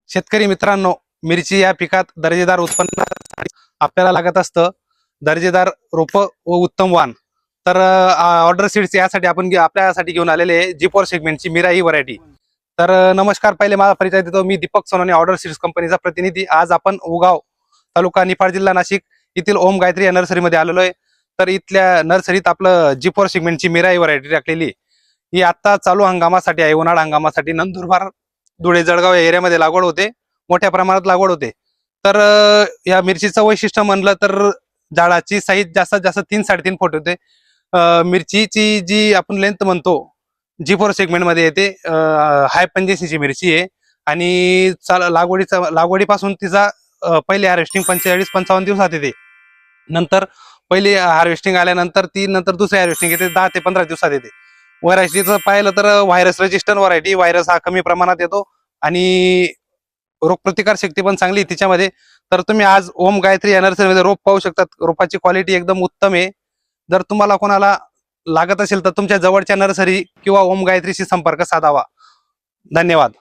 शेतकरी मित्रांनो, मिरची या पिकात दर्जेदार उत्पन्नासाठी आपल्याला लागत असतं दर्जेदार रोप व उत्तम वाण. तर ऑर्डर सीड्स यासाठी आपण आपल्यासाठी घेऊन आलेले G4 सेगमेंटची मीरा ही व्हरायटी. तर नमस्कार, पहिले माझा परिचय देतो. मी दीपक सोनवणे, ऑर्डर सीड्स कंपनीचा प्रतिनिधी. आज आपण उगाव तालुका निफाड जिल्हा नाशिक येथील ओम गायत्री या नर्सरीमध्ये आलेलो आहे. तर इथल्या नर्सरीत आपलं G4 सेगमेंटची मीरा ही व्हरायटी टाकलेली. ही आता चालू हंगामासाठी आहे, उन्हाळा हंगामासाठी. नंदुरबार, धुळे, जळगाव या एरियामध्ये लागवड होते, मोठ्या प्रमाणात लागवड होते. तर या मिरचीचं वैशिष्ट्य म्हणलं तर झाडाची साईज जास्तीत जास्त 3-3.5 फूट होते. मिरचीची जी आपण लेंथ म्हणतो G4 सेगमेंट मध्ये येते. हाय पंजेसीची मिरची आहे आणि लागवडीपासून तिचा पहिले हार्वेस्टिंग 45-55 दिवसात येते. नंतर पहिली हार्वेस्टिंग आल्यानंतर ती नंतर दुसरी हार्वेस्टिंग येते 10 ते 15 दिवसात येते. व्हरायटीचं पाहिलं तर व्हायरस रेजिस्टंट व्हरायटी. व्हायरस हा कमी प्रमाणात येतो आणि रोगप्रतिकार शक्ती पण चांगली तिच्यामध्ये. तर तुम्ही आज ओम गायत्री या नर्सरीमध्ये रोप पाहू शकतात. रोपाची क्वालिटी एकदम उत्तम आहे. जर तुम्हाला कोणाला लागत असेल तर तुमच्या जवळच्या नर्सरी किंवा ओम गायत्रीशी संपर्क साधावा. धन्यवाद.